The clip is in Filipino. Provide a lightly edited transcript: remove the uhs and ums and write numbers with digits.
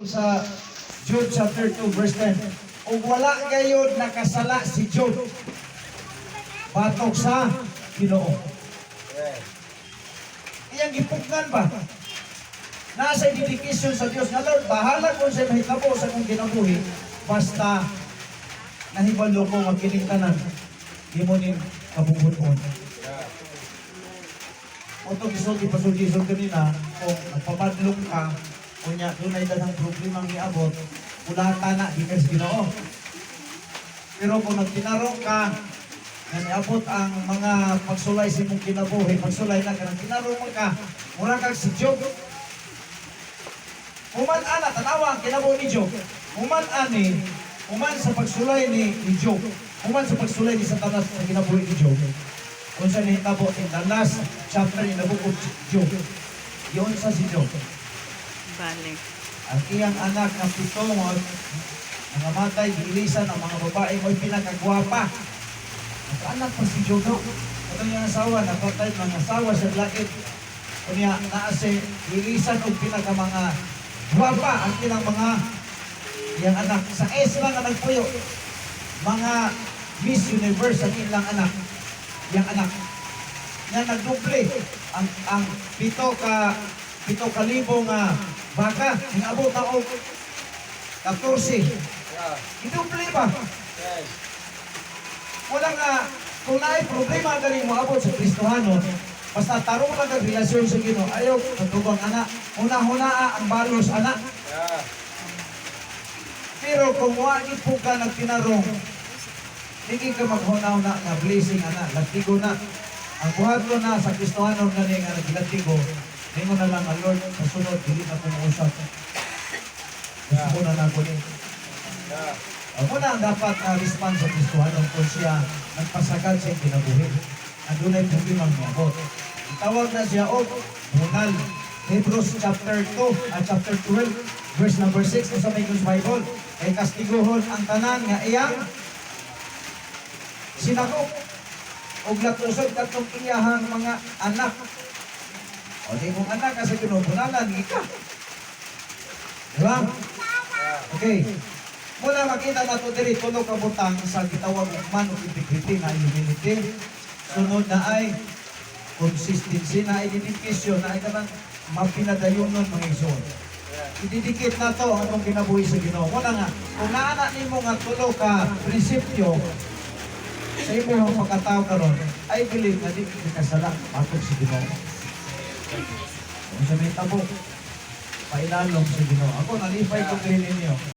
Sa Jude chapter 2 verse 10, ug wala gayud nakasala si Job batok sa Ginoo. Iyang gipugnan ba? Nasa dedication sa Dios nga Lord, bahala kung sa mahitabo sa kong kinabuhi, basta nahibalo ko magkining tanan, di mo nin kabubuton. Otong isulti kanina, kung nagpapadlong ka, kunya tunay dalang problema ang iabot, ulata na, di ka sa Ginoo. Pero kung nagtinarong ka, na niabot ang mga pagsulay sa mong kinabuhi, pagsulay na ka, nang tinarong mo ka, mura kag si Job. Human ana, tanawa ang kinabuhi ni Job. Human sa pagsulay ni Job. Human sa pagsulay ni Satanas sa kinabuhi ni Job. Kung sa nahitabo, in the last chapter in the book of Job, yun sa si Job. Balik. Ang iyang anak na pitungod, mga matay, giilisan ang mga babae mo'y pinakagwapa. Nag-anak pa si Job. Ito yung asawa, napatay mga asawa sa lakit. Kunya, naase, giilisan o pinaka mga gwapa ang ilang mga iyang anak. Sa S lang ang nagpuyo. Mga Miss Universe ang ilang anak. Iyang anak. Nga nagduple ang pito ka libong baka, hingabot na o 14. Iduple ba? Wala nga, kung naay problema galing mo abot sa Kristohanon, basta tarong lang ang relasyon sa Ginoo, ayaw, katubang anak, una-hunaa ang balos anak. Pero kung wagi po ka nagtinarong, hindi ka maghuna-huna na blessing anak, latigo na. Ang buhat ko na sa Kristohanon na nga naglatigo, hindi mo na lang ang Lord sa sunod, hindi na pumuusap. Gusto na na ko ni. Muna ang dapat response sa Kristohanon kung siya nagpasagad sa kinabuhi. Andun ay problemang mabot. Tawag na siya o bunal. Hebrews chapter 2 at chapter 12 verse number 6 sa may Bible. Ay kastiguhon ang tanan nga iyang sinakop. Og latusod katong iyahang mga anak. O di mong anak kasi pinubunalan, ika. Diba? Okay. Muna makita na ito diri, tulog kabutang sa gitawag man o integrity na humility. Sunod na ay consistency na identification na ay kanang mapinadayonon mga igsoon. Ididikit na to ang itong kinabuhi sa Ginoo. Muna nga, kung naana ni mo nga tulog ka prinsipyo sa imo ang pagkatao karon, I believe na di kasala patog sa Ginoo. Kung sa may tabo, pailalong sa Ginoo. Ako, nalipay ko kayo ninyo.